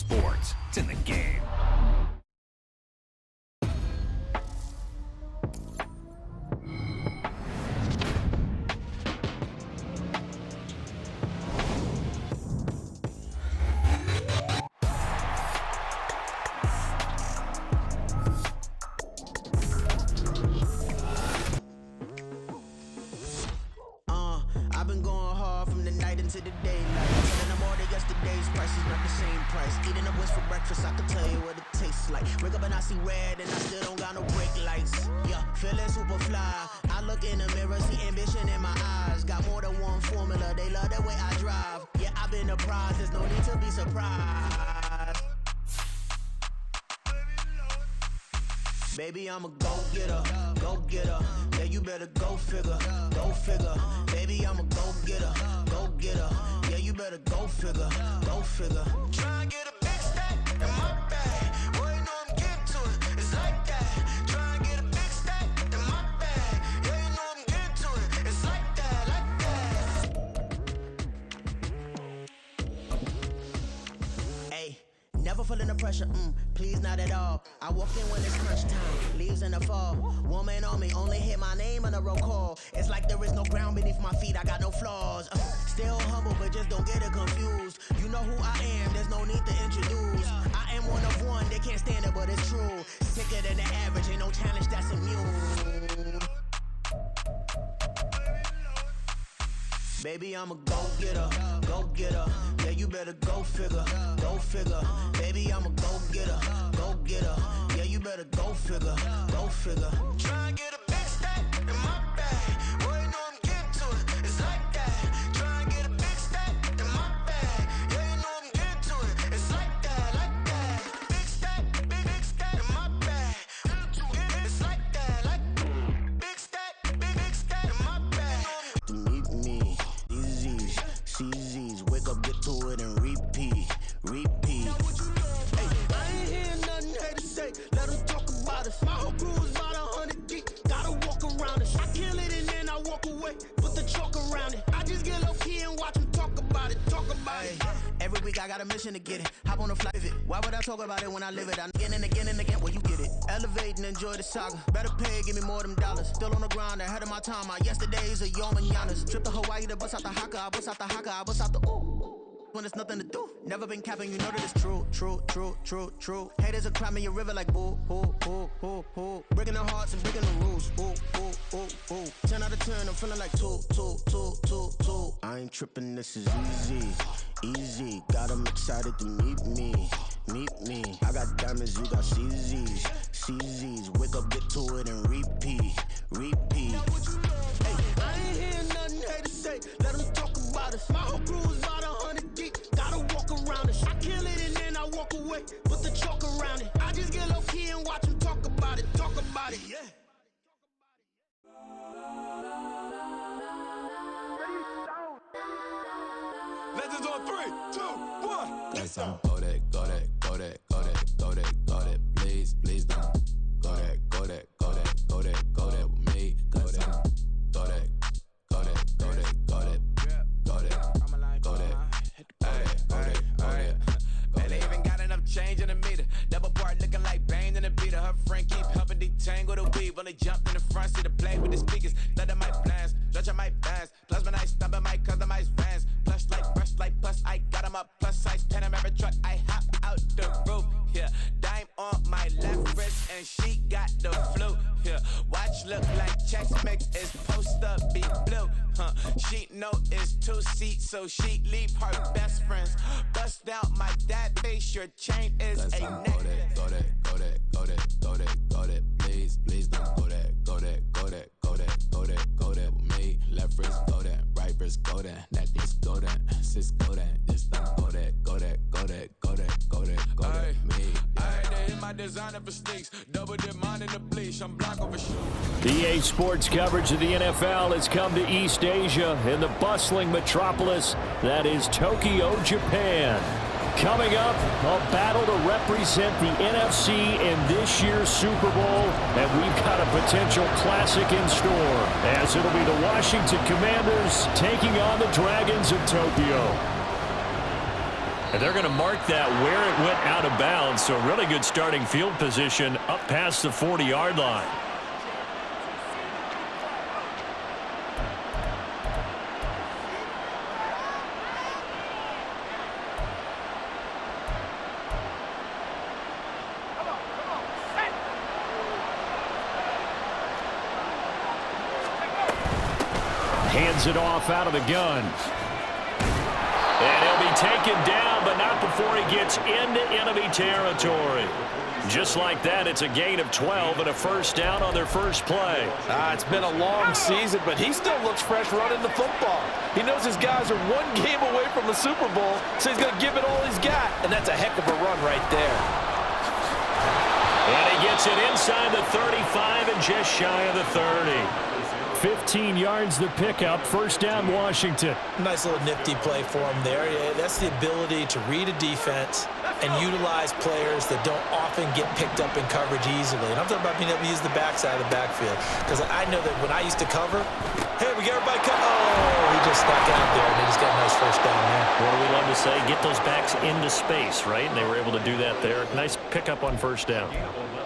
sports. It's in the game. I've been going hard from the night into the daylight. Telling them all that yesterday's price is not the same price. Eating a West for breakfast, I can tell you what it tastes like. Wake up and I see red and I still don't got no brake lights. Yeah, feeling super fly. I look in the mirror, see ambition in my eyes. Got more than one formula, they love the way I drive. Yeah, I've been a prize, there's no need to be surprised. Baby, I'm a go-getter, go-getter. Yeah, you better go figure, go figure. Baby, I'm a go-getter, go-getter. Yeah, you better go figure, go figure. Try and get a big stack in my bag. Boy, you know I'm getting to it, it's like that. Try and get a big stack in my bag. Yeah, you know I'm getting to it, it's like that, Hey, never feeling the pressure, please not at all. I walk in when it's crunch time, leaves in the fall. Woman on me, only hit my name on a roll call. It's like there is no ground beneath my feet, I got no flaws. Still humble, but just don't get it confused. You know who I am, there's no need to introduce. I am one of one, they can't stand it, but it's true. Sicker than the average, ain't no challenge that's immune. Baby, I'm a go-getter, go-getter. Yeah, you better go figure, go figure. Baby, I'm a go-getter, go-getter. Yeah, you better go figure, go figure. Try and get a big stack in my bag. Boy, you know I'm getting to it, it's like that. Try and get a big stack in my bag. Yeah, you know I'm getting to it, it's like that, like that. Big stack, big stack in my bag. It's like that, like big stack in my bag. To meet me. CZs, wake up, get to it, and repeat. Hey, I ain't hear nothing haters say, let them talk about us. My whole crew is about 100 deep, gotta walk around it. I kill it and then I walk away, put the chalk around it. I just get low key and watch them talk about it. Every week I got a mission to get it, hop on a flight of it. Why would I talk about it when I live it? I'm again and again and again, well you get it. Elevate and enjoy the saga, better pay, give me more them dollars. Still on the grind, ahead of my time, my yesterdays are yo mananas. Trip to Hawaii to bust out the haka, I bust out the haka, I bust out the ooh. When there's nothing to do, never been capping, you know that it's true. Haters are climbing your river like boo. Breaking their hearts and breaking the rules, ooh. 10 out of 10, I'm feeling like two. I ain't tripping, this is easy. Got them excited to meet me. I got diamonds, you got CZs. Wake up, get to it, and repeat. Hey, I ain't hear nothing haters say, let them talk about us. My whole crew is about 100 deep, gotta walk around it. I kill it and then I walk away, put the chalk around it. I just get low key and watch them talk about it, yeah. Legends on 3, 2, 1. Yes, I'm go that, please don't go that with me, go that. And they even got enough change in the meter. Double part looking like Bane in the beater. Her friend keep helping detangle the weave. Only jumped in the front seat to play with the speakers. Thunder my plans, stretch on my bands. Plus when I stumble, my customized vans. Plush like brush like plus I got them up plus size Panamera truck. I hop out the roof. Yeah, dime on my left wrist and she got the flu. Yeah, watch look like checks mix is supposed to be blue. She know it's 2 seats, so she leave her best friends. Bust down my dad face, your chain is a necklace. Go that, please don't go that with me. Left wrist go that, right wrist go that, necklace go that, sis go that, just don't go that, me. I had to hit my designer for sneaks, double dip mine in the bleach, I'm block over shoe. EA Sports coverage of the NFL has come to East Asia in the bustling metropolis that is Tokyo, Japan. Coming up, a battle to represent the NFC in this year's Super Bowl, and we've got a potential classic in store, as it'll be the Washington Commanders taking on the Dragons of Tokyo. And they're going to mark that where it went out of bounds. So really good starting field position up past the 40-yard line. Hands it off out of the gun. And he'll be taken down, but not before he gets into enemy territory. Just like that, it's a gain of 12 and a first down on their first play. It's been a long season, but he still looks fresh running the football. He knows his guys are one game away from the Super Bowl, so he's going to give it all he's got, and that's a heck of a run right there. And he gets it inside the 35 and just shy of the 30. 15 yards the pickup, first down Washington. Nice little nifty play for him there. Yeah, that's the ability to read a defense and utilize players that don't often get picked up in coverage easily. And I'm talking about being able to use the backside of the backfield. Because I know that when I used to cover, hey, we got everybody covered. Oh, he just stuck out there, and they just got a nice first down there. What do we love to say? Get those backs into space, right? And they were able to do that there. Nice pickup on first down.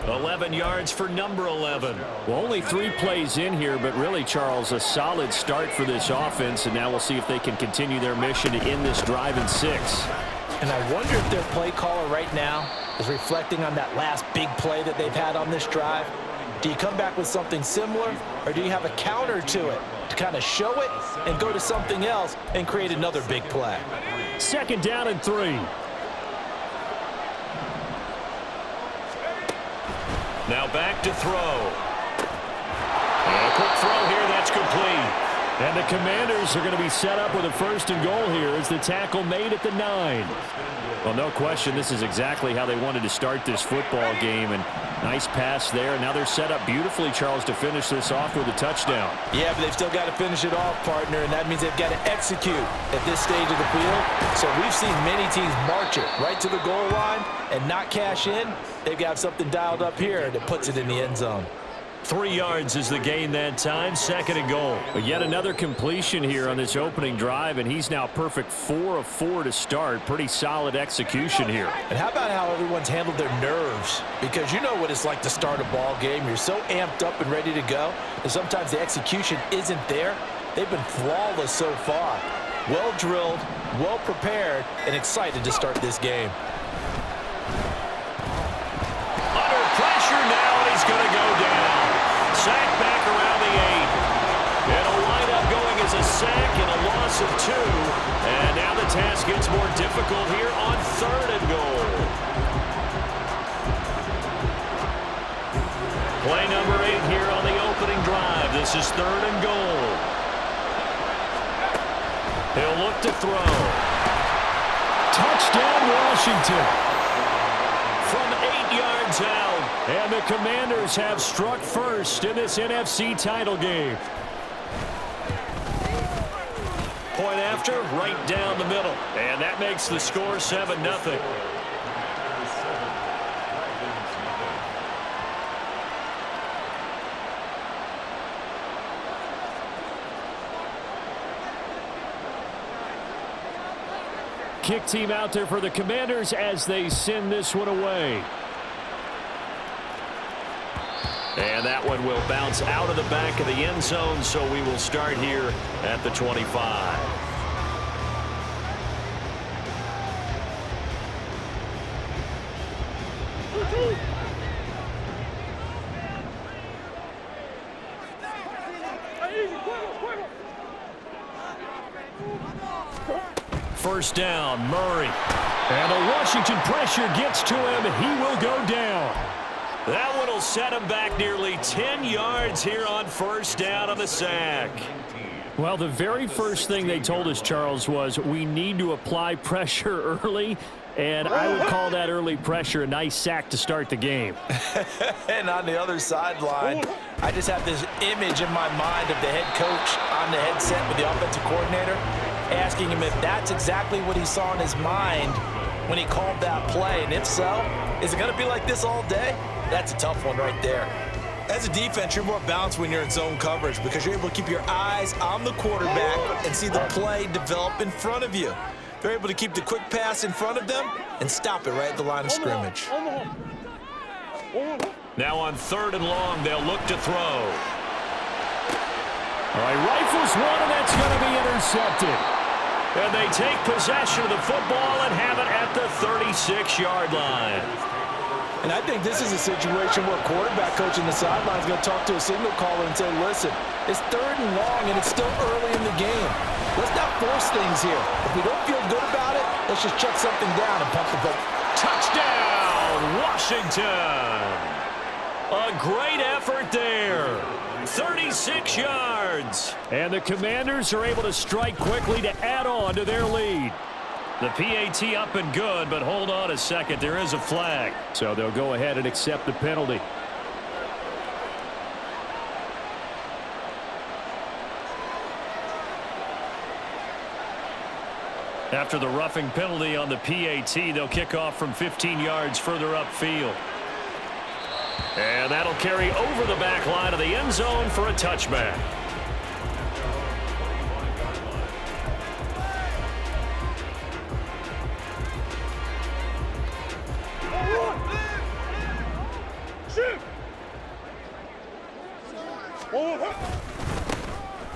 11 yards for number 11. Well, only 3 plays in here, but really, Charles, a solid start for this offense, and now we'll see if they can continue their mission to end this drive in 6. And I wonder if their play caller right now is reflecting on that last big play that they've had on this drive. Do you come back with something similar, or do you have a counter to it to kind of show it and go to something else and create another big play? Second down and 3. Now back to throw. And a quick throw here, that's complete. And the Commanders are going to be set up with a first and goal here as the tackle made at the 9. Well, no question, this is exactly how they wanted to start this football game. And nice pass there. Now they're set up beautifully, Charles, to finish this off with a touchdown. Yeah, but they've still got to finish it off, partner, and that means they've got to execute at this stage of the field. So we've seen many teams march it right to the goal line and not cash in. They've got something dialed up here that puts it in the end zone. 3 yards is the gain that time, second and goal. But yet another completion here on this opening drive, and he's now perfect 4 of 4 to start. Pretty solid execution here. And how about how everyone's handled their nerves? Because you know what it's like to start a ball game. You're so amped up and ready to go, and sometimes the execution isn't there. They've been flawless so far. Well drilled, well prepared, and excited to start this game. Under pressure now, and he's going to go down. Sack back around the 8. It'll wind up going as a sack and a loss of 2. And now the task gets more difficult here on third and goal. Play number 8 here on the opening drive. This is third and goal. He'll look to throw. Touchdown, Washington. From 8 yards out. And the Commanders have struck first in this NFC title game. Point after, right down the middle. And that makes the score 7-0. Kick team out there for the Commanders as they send this one away. And that one will bounce out of the back of the end zone, so we will start here at the 25. First down, Murray. And the Washington pressure gets to him, and he will go down. That one will set him back nearly 10 yards here on first down on the sack. Well, the very first thing they told us, Charles, was we need to apply pressure early, and I would call that early pressure a nice sack to start the game. And on the other sideline, I just have this image in my mind of the head coach on the headset with the offensive coordinator asking him if that's exactly what he saw in his mind when he called that play. And if so, is it going to be like this all day? That's a tough one right there. As a defense, you're more balanced when you're in zone coverage because you're able to keep your eyes on the quarterback and see the play develop in front of you. They're able to keep the quick pass in front of them and stop it right at the line of scrimmage. Now on 3rd and long, they'll look to throw. All right, rifles one, and that's going to be intercepted. And they take possession of the football and have it at the 36-yard line. And I think this is a situation where quarterback coach in the sideline is going to talk to a signal caller and say, listen, it's 3rd and long, and it's still early in the game. Let's not force things here. If we don't feel good about it, let's just check something down and pump the ball. Touchdown, Washington. A great effort there. 36 yards. And the Commanders are able to strike quickly to add on to their lead. The PAT up and good, but hold on a second. There is a flag. So they'll go ahead and accept the penalty. After the roughing penalty on the PAT, they'll kick off from 15 yards further upfield. And that'll carry over the back line of the end zone for a touchback.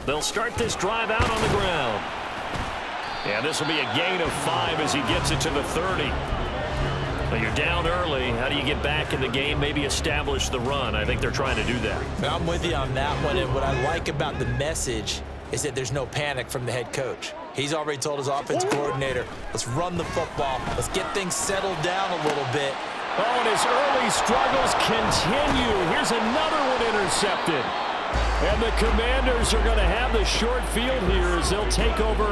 They'll start this drive out on the ground. And this will be a gain of 5 as he gets it to the 30. Now you're down early. How do you get back in the game? Maybe establish the run. I think they're trying to do that. I'm with you on that one, and what I like about the message is that there's no panic from the head coach. He's already told his offensive coordinator, let's run the football. Let's get things settled down a little bit. Oh, and his early struggles continue. Here's another one intercepted. And the Commanders are going to have the short field here as they'll take over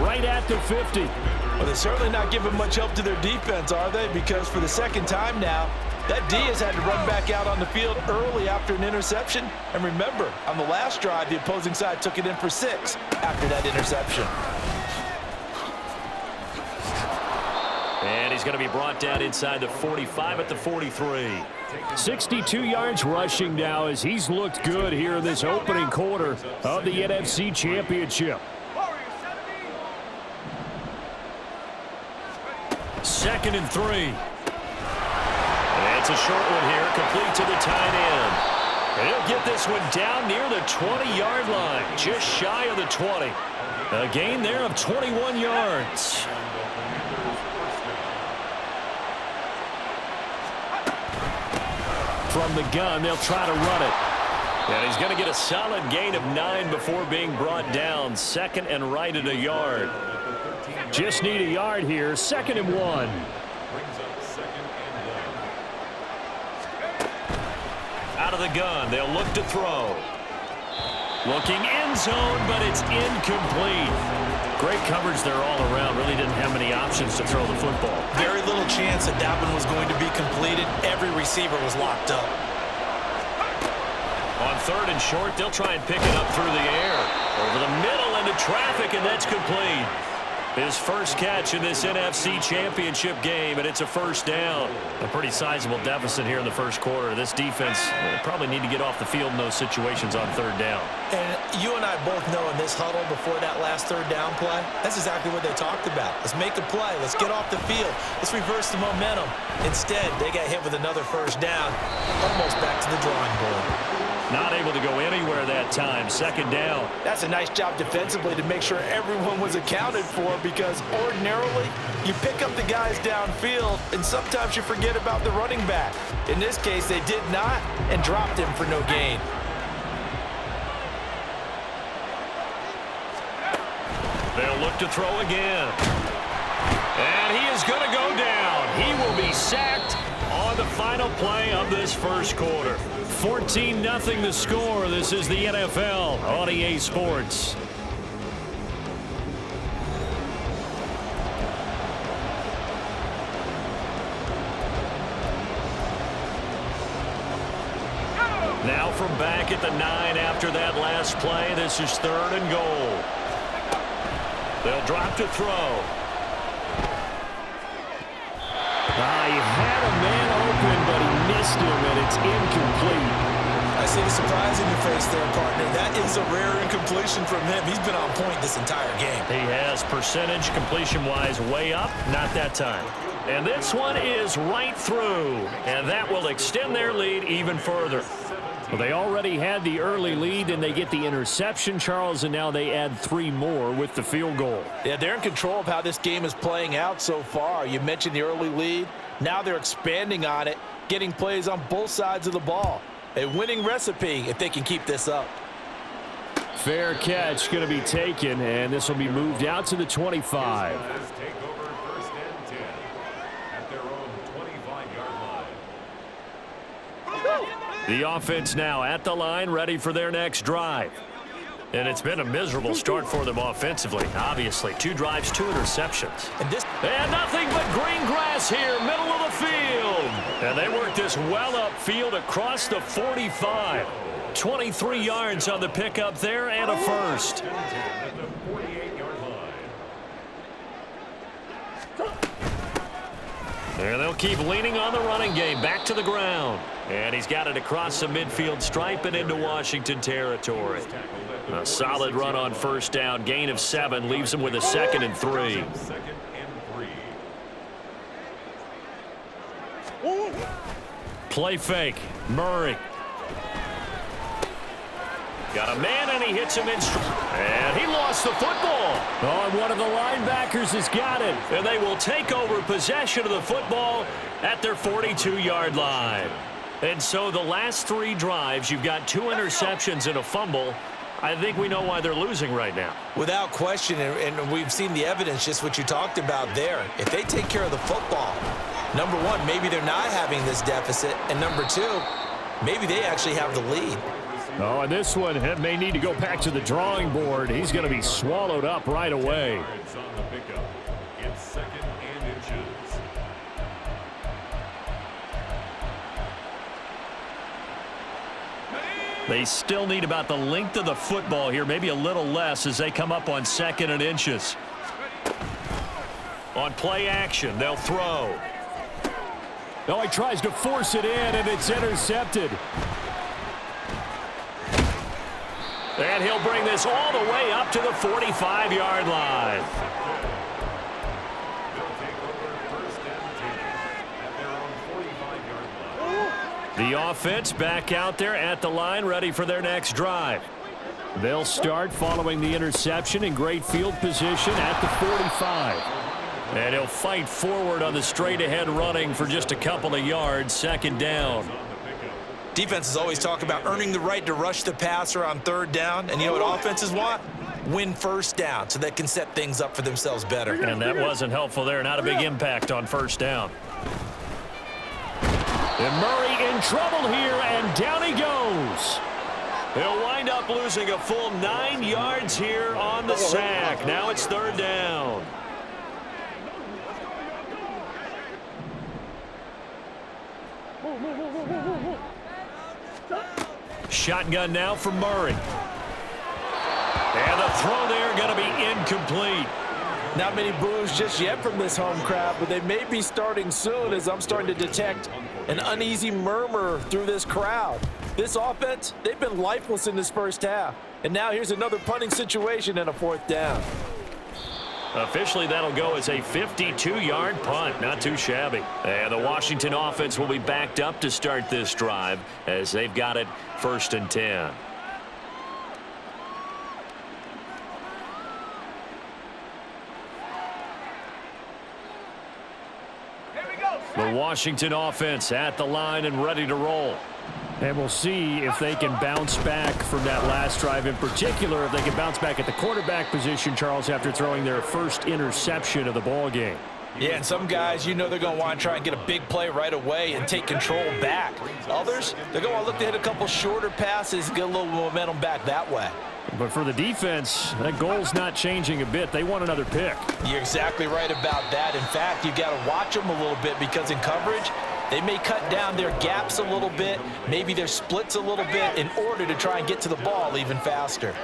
right at the 50. Well, they're certainly not giving much help to their defense, are they? Because for the second time now, that D has had to run back out on the field early after an interception. And remember, on the last drive, the opposing side took it in for 6 after that interception. And he's going to be brought down inside the 45 at the 43. 62 yards rushing now as he's looked good here in this opening quarter of the NFC Championship. 2nd and 3. And it's a short one here, complete to the tight end. And he'll get this one down near the 20-yard line, just shy of the 20. A gain there of 21 yards. From the gun, they'll try to run it. And he's going to get a solid gain of 9 before being brought down. 2nd and right at a yard. Just need a yard here. 2nd and 1. Out of the gun, they'll look to throw. Looking end zone, but it's incomplete. Great coverage there all around. Really didn't have many options to throw the football. Very little chance that that one was going to be completed. Every receiver was locked up. On 3rd and short, they'll try and pick it up through the air. Over the middle into traffic, and that's complete. His first catch in this NFC Championship game, and it's a first down. A pretty sizable deficit here in the first quarter. This defense probably need to get off the field in those situations on 3rd down. And you and I both know in this huddle before that last 3rd down play, that's exactly what they talked about. Let's make a play. Let's get off the field. Let's reverse the momentum. Instead, they got hit with another first down, almost back to the drawing board. Not able to go anywhere that time. 2nd down. That's a nice job defensively to make sure everyone was accounted for, because ordinarily you pick up the guys downfield and sometimes you forget about the running back. In this case, they did not and dropped him for no gain. They'll look to throw again. And he is going to go down. He will be sacked on the final play of this first quarter. 14-0 the score. This is the NFL on EA Sports. Now from back at the 9 after that last play. This is 3rd and goal. They'll drop to throw. He had a man open, but he missed him, and it's incomplete. I I see the surprise in your face there, partner. That is a rare incompletion from him. He's been on point this entire game. He has percentage completion-wise way up, not that time. And this one is right through, and that will extend their lead even further. Well, they already had the early lead, and they get the interception, Charles, and now they add 3 more with the field goal. Yeah, they're in control of how this game is playing out so far. You mentioned the early lead. Now they're expanding on it, getting plays on both sides of the ball. A winning recipe if they can keep this up. Fair catch going to be taken, and this will be moved out to the 25. The offense now at the line, ready for their next drive. And it's been a miserable start for them offensively. Obviously, 2 drives, 2 interceptions. And nothing but green grass here, middle of the field. And they work this well upfield across the 45. 23 yards on the pickup there and a first. And they'll keep leaning on the running game. Back to the ground. And he's got it across the midfield stripe and into Washington territory. A solid run on first down. Gain of 7 leaves him with a 2nd and 3. Play fake. Murray. Got a man, and he hits him in stride. And he lost the football. Oh, and one of the linebackers has got it. And they will take over possession of the football at their 42-yard line. And so the last 3 drives, you've got 2 interceptions and a fumble. I think we know why they're losing right now. Without question, and we've seen the evidence, just what you talked about there. If they take care of the football, number 1, maybe they're not having this deficit. And number 2, maybe they actually have the lead. Oh, and this one may need to go back to the drawing board. He's going to be swallowed up right away. They still need about the length of the football here, maybe a little less as they come up on 2nd and inches. On play action, they'll throw. Oh, he tries to force it in, and it's intercepted. And he'll bring this all the way up to the 45-yard line. The offense back out there at the line, ready for their next drive. They'll start following the interception in great field position at the 45. And he'll fight forward on the straight-ahead running for just a couple of yards, 2nd down. Defenses always talk about earning the right to rush the passer on 3rd down. And you know what offenses want? Win first down so they can set things up for themselves better. And that wasn't helpful there. Not a big impact on first down. And Murray in trouble here, and down he goes. He'll wind up losing a full 9 yards here on the sack. Now it's 3rd down. Shotgun now for Murray. And the throw there going to be incomplete. Not many boos just yet from this home crowd, but they may be starting soon as I'm starting to detect an uneasy murmur through this crowd. This offense, they've been lifeless in this first half. And now here's another punting situation and a 4th down. Officially, that'll go as a 52-yard punt. Not too shabby. And the Washington offense will be backed up to start this drive as they've got it 1st and 10. The Washington offense at the line and ready to roll. And we'll see if they can bounce back from that last drive, in particular if they can bounce back at the quarterback position, Charles, after throwing their first interception of the ball game. Yeah, and some guys, you know they're going to want to try and get a big play right away and take control back. Others, they're going to want to look to hit a couple shorter passes and get a little momentum back that way. But for the defense, that goal's not changing a bit. They want another pick. You're exactly right about that. In fact, you've got to watch them a little bit because in coverage, they may cut down their gaps a little bit, maybe their splits a little bit in order to try and get to the ball even faster.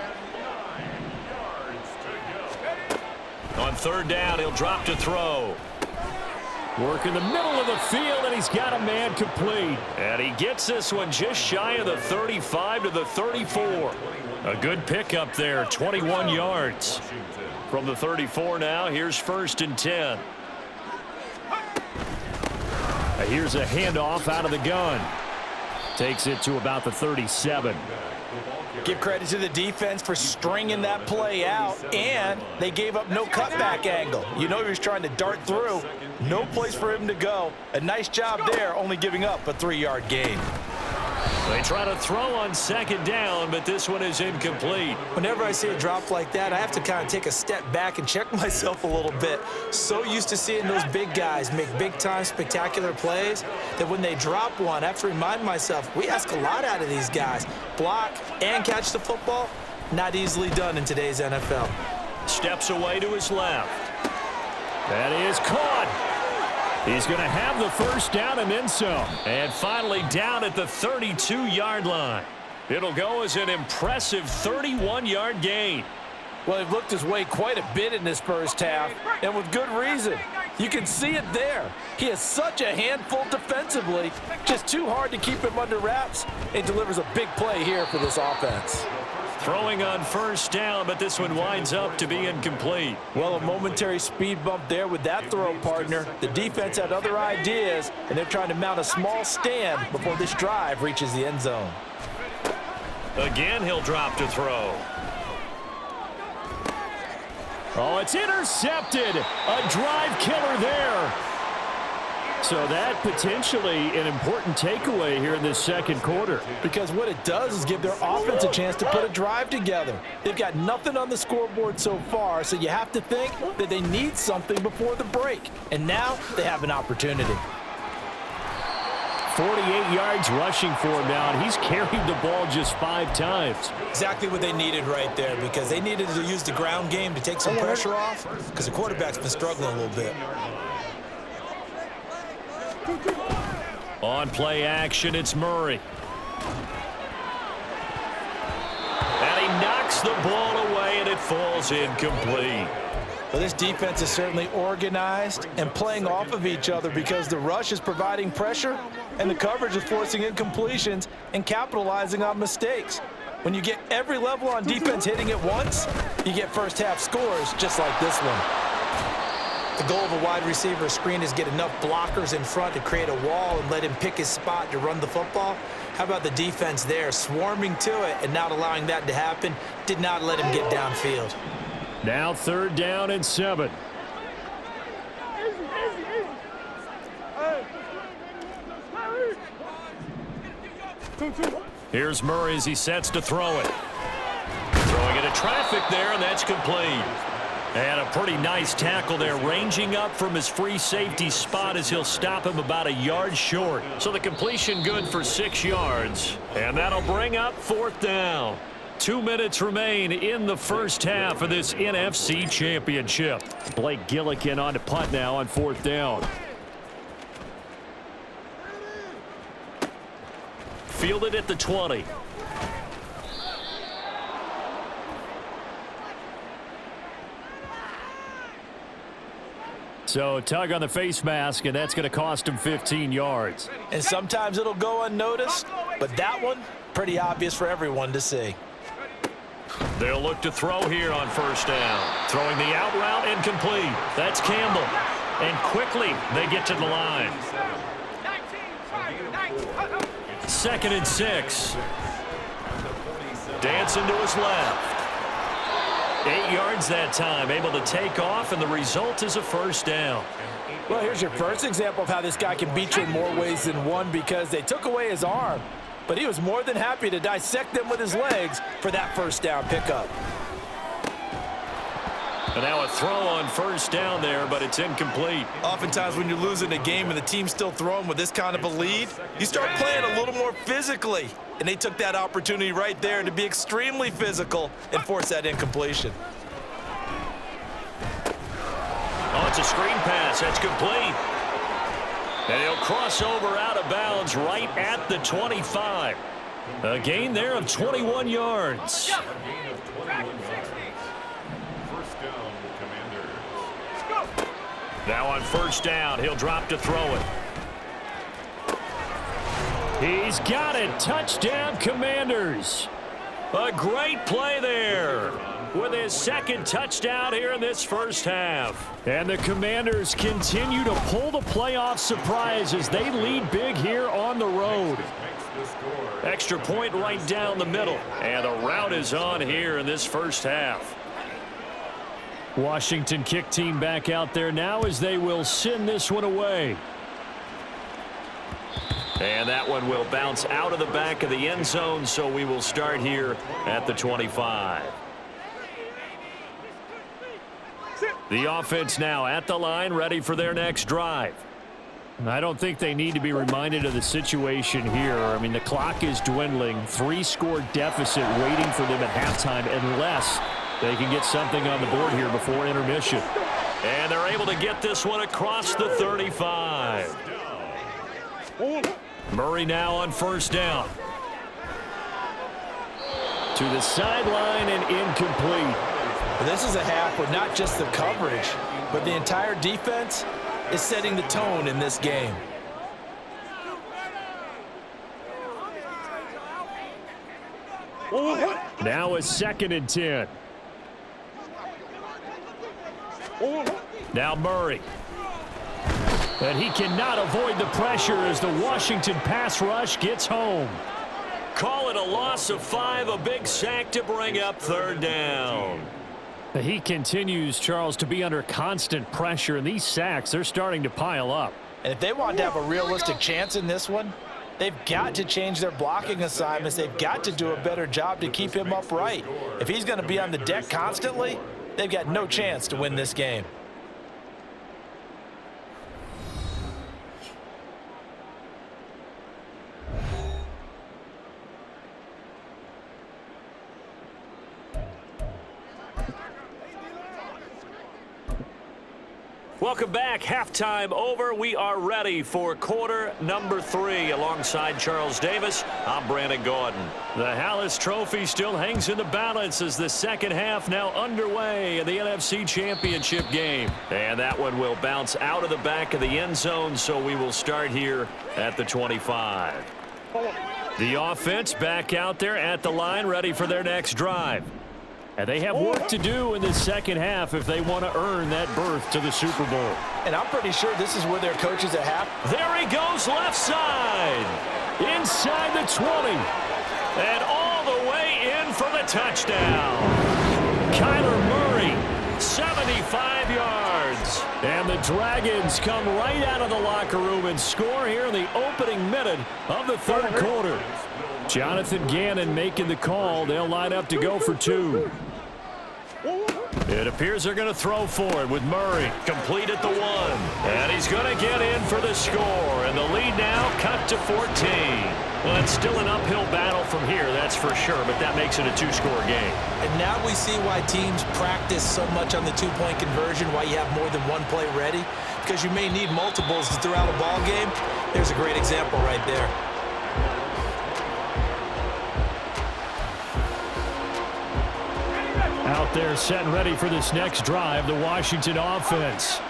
On 3rd down, he'll drop to throw. Working the middle of the field, and he's got a man complete. And he gets this one just shy of the 35 to the 34. A good pickup there, 21 yards. From the 34 now, here's 1st and 10. Here's a handoff out of the gun. Takes it to about the 37. Give credit to the defense for stringing that play out, and they gave up no cutback angle. You know he was trying to dart through. No place for him to go. A nice job there, only giving up a 3-yard gain. They try to throw on 2nd down, but this one is incomplete. Whenever I see a drop like that, I have to kind of take a step back and check myself a little bit. So used to seeing those big guys make big-time spectacular plays that when they drop one, I have to remind myself, we ask a lot out of these guys. Block and catch the football, not easily done in today's NFL. Steps away to his left. That is caught. He's going to have the 1st down and then some. And finally down at the 32-yard line. It'll go as an impressive 31-yard gain. Well, he looked his way quite a bit in this first half, and with good reason. You can see it there. He has such a handful defensively, just too hard to keep him under wraps, and delivers a big play here for this offense. Throwing on 1st down, but this one winds up to be incomplete. Well, a momentary speed bump there with that throw, partner. The defense had other ideas, and they're trying to mount a small stand before this drive reaches the end zone. Again, he'll drop to throw. Oh, it's intercepted. A drive killer there. So that potentially an important takeaway here in this 2nd quarter. Because what it does is give their offense a chance to put a drive together. They've got nothing on the scoreboard so far, so you have to think that they need something before the break. And now they have an opportunity. 48 yards rushing for him now, and he's carried the ball just 5 times. Exactly what they needed right there, because they needed to use the ground game to take some pressure off, because the quarterback's been struggling a little bit. On play action, it's Murray. And he knocks the ball away, and it falls incomplete. Well, this defense is certainly organized and playing off of each other because the rush is providing pressure and the coverage is forcing incompletions and capitalizing on mistakes. When you get every level on defense hitting at once, you get first half scores just like this one. The goal of a wide receiver screen is get enough blockers in front to create a wall and let him pick his spot to run the football. How about the defense there, swarming to it and not allowing that to happen? Did not let him get downfield. Now 3rd down and 7. Here's Murray as he sets to throw it. Throwing into traffic there, and that's complete. And a pretty nice tackle there, ranging up from his free safety spot as he'll stop him about a yard short. So the completion good for 6 yards. And that'll bring up 4th down. 2 minutes remain in the first half of this NFC Championship. Blake Gillikin on to punt now on 4th down. Fielded at the 20. So tug on the face mask, and that's going to cost him 15 yards. And sometimes it'll go unnoticed, but that one, pretty obvious for everyone to see. They'll look to throw here on 1st down. Throwing the out route incomplete. That's Campbell. And quickly they get to the line. 2nd and 6. Dancing to his left. 8 yards that time, able to take off, and the result is a 1st down. Well, here's your first example of how this guy can beat you in more ways than one, because they took away his arm, but he was more than happy to dissect them with his legs for that 1st down pickup. And now a throw on 1st down there, but it's incomplete. Oftentimes when you're losing a game and the team's still throwing with this kind of a lead, you start playing a little more physically. And they took that opportunity right there to be extremely physical and force that incompletion. Oh, it's a screen pass. That's complete. And he'll cross over out of bounds right at the 25. A gain there of 21 yards. Now on first down, he'll drop to throw it. He's got it. Touchdown, Commanders. A great play there with his second touchdown here in this first half. And the Commanders continue to pull the playoff surprise as they lead big here on the road. Extra point right down the middle. And the route is on here in this first half. Washington kick team back out there now as they will send this one away. And that one will bounce out of the back of the end zone, so we will start here at the 25. The offense now at the line, ready for their next drive. I don't think they need to be reminded of the situation here. I mean, the clock is dwindling. 3-score deficit waiting for them at halftime unless they can get something on the board here before intermission. And they're able to get this one across the 35. Murray now on first down. To the sideline and incomplete. This is a half with not just the coverage, but the entire defense is setting the tone in this game. Now a 2nd and 10. Now Murray. And he cannot avoid the pressure as the Washington pass rush gets home. Call it a loss of 5, a big sack to bring up third down. He continues, Charles, to be under constant pressure, and these sacks, they're starting to pile up. And if they want to have a realistic chance in this one, they've got to change their blocking assignments. They've got to do a better job to keep him upright. If he's going to be on the deck constantly, they've got no chance to win this game. Welcome back. Halftime over. We are ready for quarter number 3. Alongside Charles Davis, I'm Brandon Gordon. The Hallis Trophy still hangs in the balance as the second half now underway in the NFC Championship game. And that one will bounce out of the back of the end zone, so we will start here at the 25. The offense back out there at the line, ready for their next drive. And they have work to do in the second half if they want to earn that berth to the Super Bowl. And I'm pretty sure this is where their coach is at half. There he goes, left side. Inside the 20. And all the way in for the touchdown. Kyler Murray, 75 yards. And the Dragons come right out of the locker room and score here in the opening minute of the third quarter. Jonathan Gannon making the call. They'll line up to go for 2. It appears they're going to throw for it with Murray. Complete at the 1. And he's going to get in for the score. And the lead now cut to 14. Well, it's still an uphill battle from here, that's for sure. But that makes it a 2-score game. And now we see why teams practice so much on the 2-point conversion, why you have more than one play ready. Because you may need multiples throughout a ball game. There's a great example right there. Out there set and ready for this next drive, the Washington offense.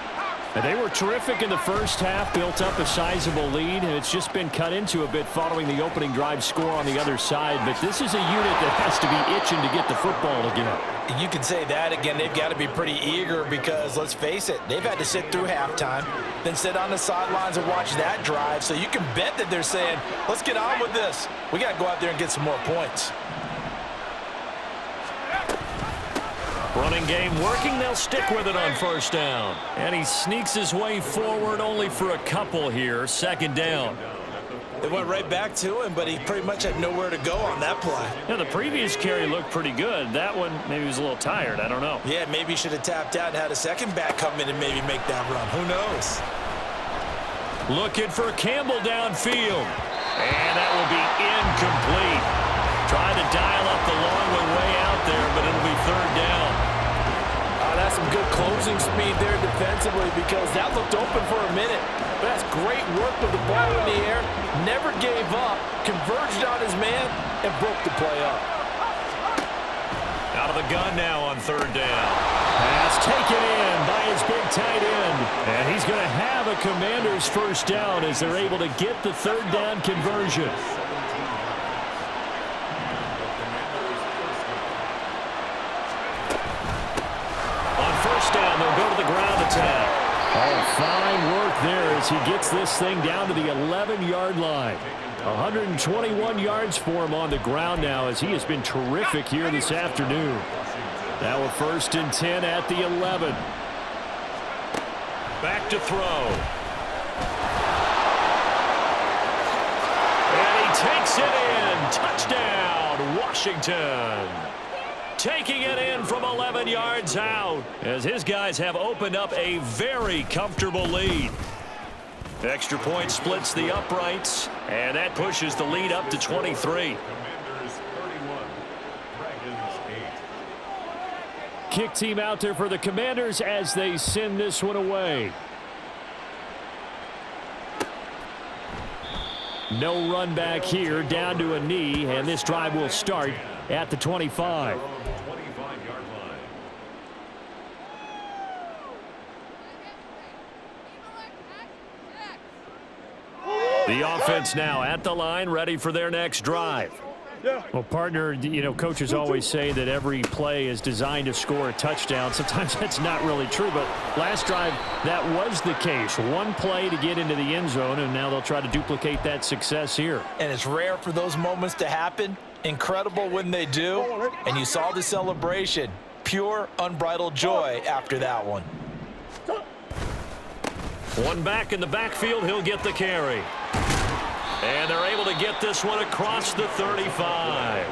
And they were terrific in the first half, built up a sizable lead, and it's just been cut into a bit following the opening drive score on the other side. But this is a unit that has to be itching to get the football again. You can say that again. They've got to be pretty eager because, let's face it, they've had to sit through halftime, then sit on the sidelines and watch that drive. So you can bet that they're saying, let's get on with this. We got to go out there and get some more points. Running game working. They'll stick with it on first down. And he sneaks his way forward only for a couple here. Second down. They went right back to him, but he pretty much had nowhere to go on that play. Yeah, the previous carry looked pretty good. That one, maybe he was a little tired. I don't know. Yeah, maybe he should have tapped out and had a second back come in and maybe make that run. Who knows? Looking for Campbell downfield. And that will be incomplete. Trying to dial up the long one way out there, but it'll be third down. That's some good closing speed there defensively because that looked open for a minute. But that's great work with the ball in the air. Never gave up, converged on his man, and broke the play up. Out of the gun now on third down. Pass taken in by his big tight end. And he's going to have a Commanders first down as they're able to get the third down conversion. On first down, they'll go to the ground attack. Oh, fine work there as he gets this thing down to the 11-yard line. 121 yards for him on the ground now as he has been terrific here this afternoon. Now a 1st and 10 at the 11. Back to throw. And he takes it in. Touchdown, Washington. Taking it in from 11 yards out as his guys have opened up a very comfortable lead. Extra point splits the uprights, and that pushes the lead up to 23. Kick team out there for the Commanders as they send this one away. No run back here, down to a knee, and this drive will start at the 25. The offense now at the line, ready for their next drive. Well, partner, you know, coaches always say that every play is designed to score a touchdown. Sometimes that's not really true, but last drive, that was the case. One play to get into the end zone, and now they'll try to duplicate that success here. And it's rare for those moments to happen. Incredible when they do. And you saw the celebration. Pure, unbridled joy after that one. One back in the backfield, he'll get the carry. And they're able to get this one across the 35.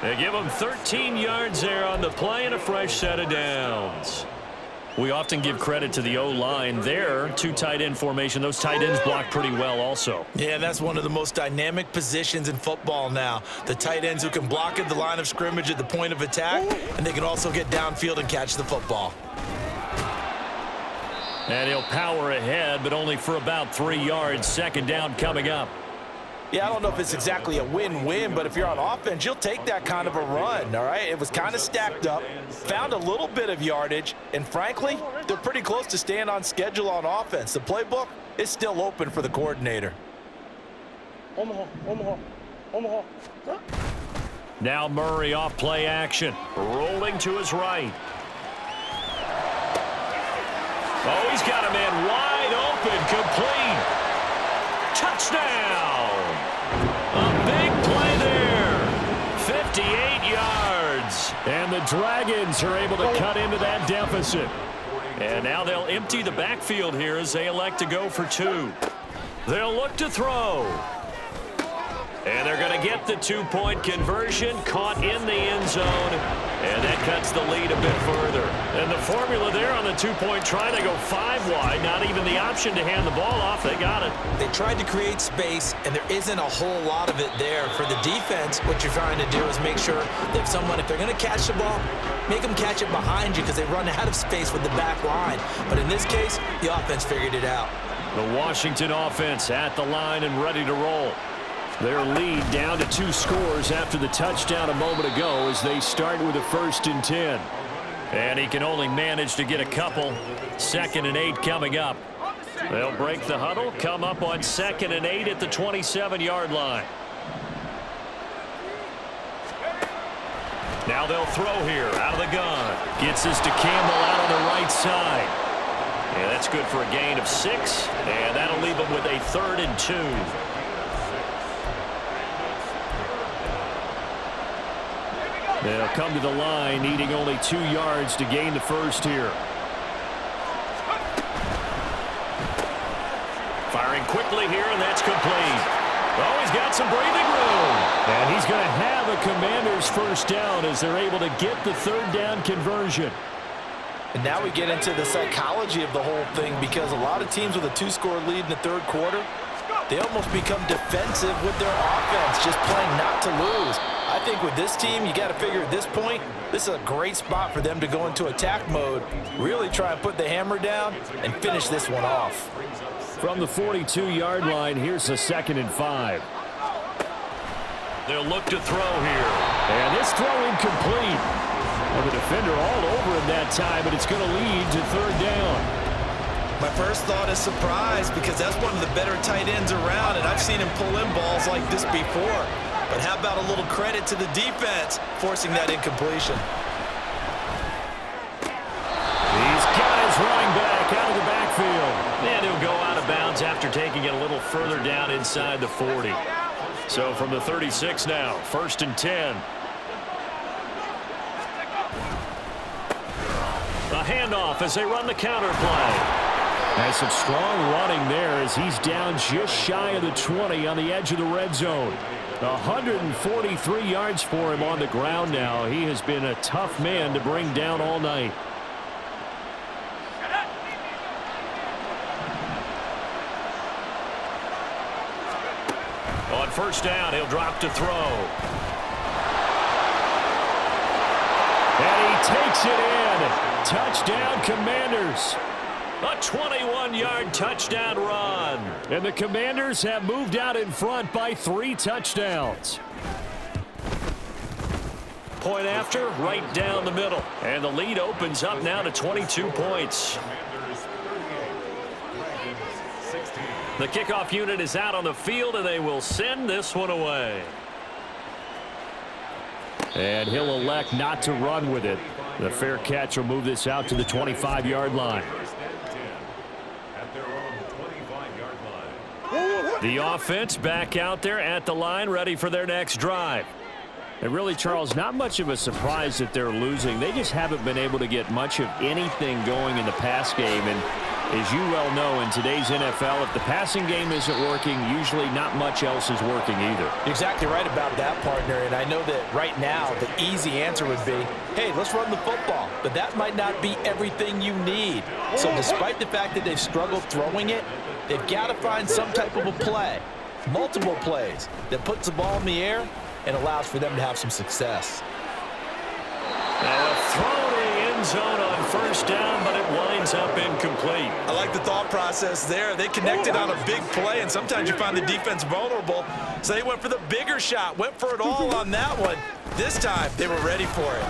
They give him 13 yards there on the play and a fresh set of downs. We often give credit to the O-line there. 2 tight end formation. Those tight ends block pretty well also. Yeah, that's one of the most dynamic positions in football now. The tight ends who can block at the line of scrimmage at the point of attack, and they can also get downfield and catch the football. And he'll power ahead, but only for about 3 yards. 2nd down coming up. Yeah, I don't know if it's exactly a win-win, but if you're on offense, you'll take that kind of a run, all right? It was kind of stacked up, found a little bit of yardage, and frankly, they're pretty close to staying on schedule on offense. The playbook is still open for the coordinator. Now Murray off play action, rolling to his right. Oh, he's got a man wide open, complete. Touchdown! A big play there. 58 yards. And the Dragons are able to cut into that deficit. And now they'll empty the backfield here as they elect to go for 2. They'll look to throw. And they're going to get the 2-point conversion, caught in the end zone, and that cuts the lead a bit further. And the formula there on the 2-point try to go 5 wide, not even the option to hand the ball off. They got it. They tried to create space, and there isn't a whole lot of it there. For the defense, what you're trying to do is make sure that if they're going to catch the ball, make them catch it behind you because they run out of space with the back line. But in this case, the offense figured it out. The Washington offense at the line and ready to roll. Their lead down to 2 scores after the touchdown a moment ago as they start with a 1st and 10. And he can only manage to get a couple. 2nd and 8 coming up. They'll break the huddle, come up on 2nd and 8 at the 27-yard line. Now they'll throw here out of the gun. Gets this to Campbell out on the right side. And that's good for a gain of 6. And that'll leave them with a 3rd and 2. They'll come to the line, needing only 2 yards to gain the 1st here. Firing quickly here, and that's complete. Oh, he's got some breathing room. And he's going to have a Commanders first down as they're able to get the 3rd down conversion. And now we get into the psychology of the whole thing because a lot of teams with a 2-score lead in the 3rd quarter, they almost become defensive with their offense, just playing not to lose. I think with this team, you got to figure at this point, this is a great spot for them to go into attack mode, really try and put the hammer down and finish this one off. From the 42-yard line, here's a 2nd and 5. They'll look to throw here. And this throw incomplete. Well, the defender all over him that time, but it's going to lead to 3rd down. My first thought is surprise because that's one of the better tight ends around, and I've seen him pull in balls like this before. But how about a little credit to the defense forcing that incompletion? He's got his running back out of the backfield. And he'll go out of bounds after taking it a little further down inside the 40. So from the 36 now, 1st and 10. A handoff as they run the counter play. Has some strong running there as he's down just shy of the 20 on the edge of the red zone. 143 yards for him on the ground now. He has been a tough man to bring down all night. On 1st down, he'll drop to throw. And he takes it in. Touchdown, Commanders. A 21-yard touchdown run. And the Commanders have moved out in front by 3 touchdowns. Point after, right down the middle. And the lead opens up now to 22 points. The kickoff unit is out on the field, and they will send this one away. And he'll elect not to run with it. The fair catch will move this out to the 25-yard line. The offense back out there at the line, ready for their next drive. And really, Charles, not much of a surprise that they're losing. They just haven't been able to get much of anything going in the pass game. And as you well know, in today's NFL, if the passing game isn't working, usually not much else is working either. You're exactly right about that, partner. And I know that right now the easy answer would be, hey, let's run the football. But that might not be everything you need. So despite the fact that they've struggled throwing it, they've got to find some type of a play, multiple plays, that puts the ball in the air and allows for them to have some success. And a throw to the end zone on 1st down, but it winds up incomplete. I like the thought process there. They connected on a big play, and sometimes you find the defense vulnerable. So they went for the bigger shot, went for it all on that one. This time, they were ready for it.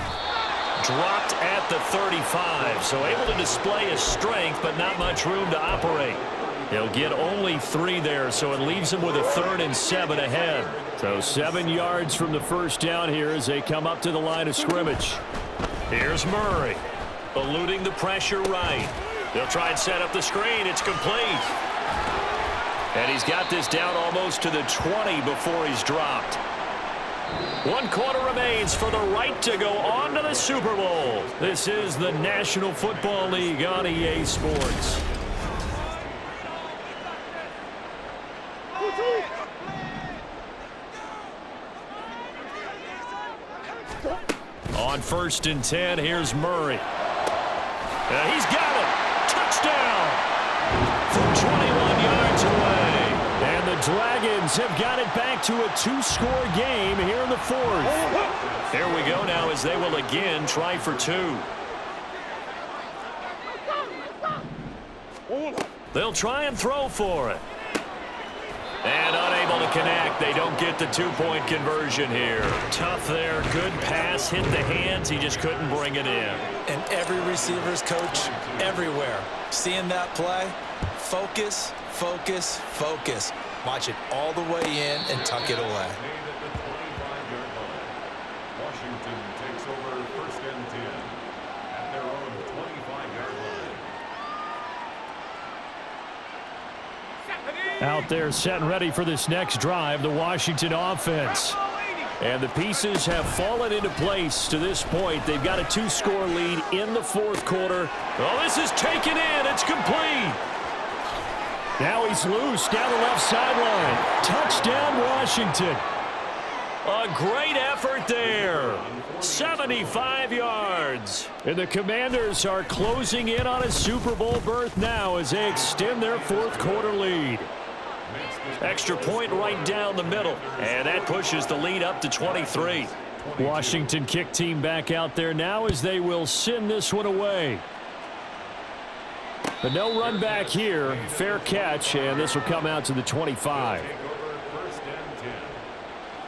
Dropped at the 35, so able to display his strength, but not much room to operate. He'll get only 3 there, so it leaves him with a 3rd and 7 ahead. So 7 yards from the 1st down here as they come up to the line of scrimmage. Here's Murray, eluding the pressure right. They'll try and set up the screen. It's complete. And he's got this down almost to the 20 before he's dropped. 1 quarter remains for the right to go on to the Super Bowl. This is the National Football League on EA Sports. On 1st and 10, here's Murray. He's got it. Touchdown. From 21 yards away. And the Dragons have got it back to a 2-score game here in the 4th. Here we go now as they will again try for 2. They'll try and throw for it. And unable to connect. They don't get the 2-point conversion here. Tough there. Good pass. Hit the hands. He just couldn't bring it in. And every receiver's coach everywhere. Seeing that play, focus, focus, focus. Watch it all the way in and tuck it away. Washington takes over 1st and 10 at their own 25-yard line. Out there set and ready for this next drive, the Washington offense. And the pieces have fallen into place to this point. They've got a 2-score lead in the 4th quarter. Oh, this is taken in. It's complete. Now he's loose down the left sideline. Touchdown, Washington. A great effort there. 75 yards. And the Commanders are closing in on a Super Bowl berth now as they extend their 4th quarter lead. Extra point right down the middle. And that pushes the lead up to 23. Washington kick team back out there now as they will send this one away. But no run back here. Fair catch, and this will come out to the 25. Take over 1st and 10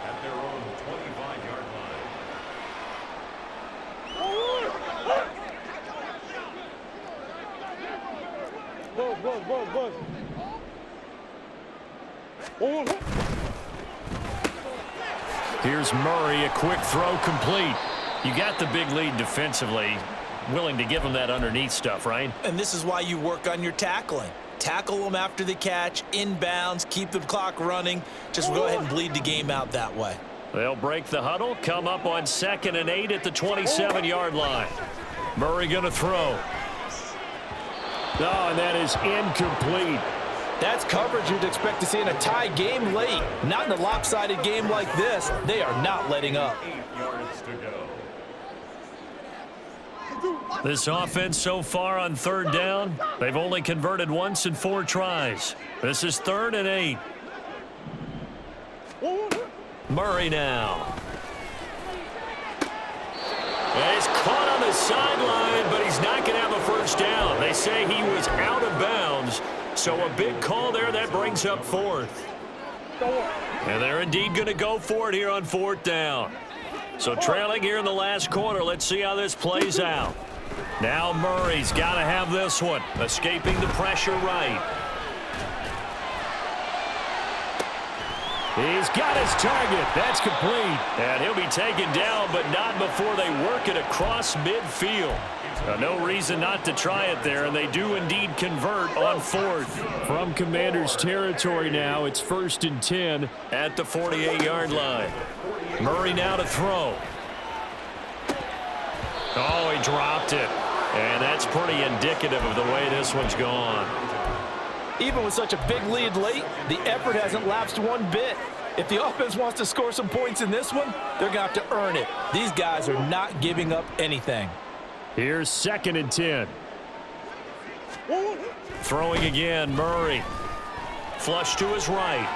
at their own 25-yard line. Here's Murray, a quick throw complete. You got the big lead defensively. Willing to give him that underneath stuff, right? And this is why you work on your tackling. Tackle them after the catch, inbounds, keep the clock running. Just go ahead and bleed the game out that way. They'll break the huddle, come up on 2nd and 8 at the 27-yard line. Murray going to throw. Oh, and that is incomplete. That's coverage you'd expect to see in a tie game late. Not in a lopsided game like this. They are not letting up. 8 yards to go. This offense so far on 3rd down, they've only converted once in 4 tries. This is 3rd and 8. Murray now. And he's caught on the sideline, but he's not going to have a first down. They say he was out of bounds, so a big call there. That brings up 4th. And they're indeed going to go for it here on 4th down. So trailing here in the last quarter. Let's see how this plays out. Now Murray's got to have this one. Escaping the pressure right. He's got his target. That's complete. And he'll be taken down, but not before they work it across midfield. No reason not to try it there, and they do indeed convert on 4th. From Commander's territory now, it's 1st and 10 at the 48-yard line. Murray now to throw. Oh, he dropped it. And that's pretty indicative of the way this one's gone. Even with such a big lead late, the effort hasn't lapsed one bit. If the offense wants to score some points in this one, they're going to have to earn it. These guys are not giving up anything. Here's 2nd and 10. Throwing again, Murray. Flush to his right.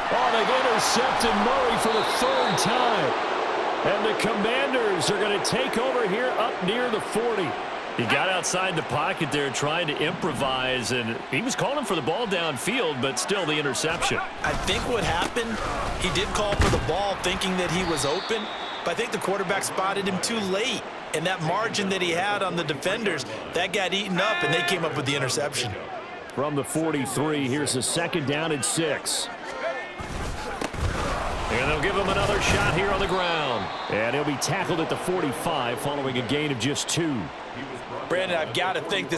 Oh, they've intercepted Murray for the 3rd time. And the Commanders are going to take over here up near the 40. He got outside the pocket there trying to improvise, and he was calling for the ball downfield, but still the interception. I think what happened, he did call for the ball thinking that he was open, but I think the quarterback spotted him too late. And that margin that he had on the defenders, that got eaten up, and they came up with the interception. From the 43, here's a 2nd down and 6. And they'll give him another shot here on the ground. And he'll be tackled at the 45 following a gain of just 2. Brandon, I've got to think this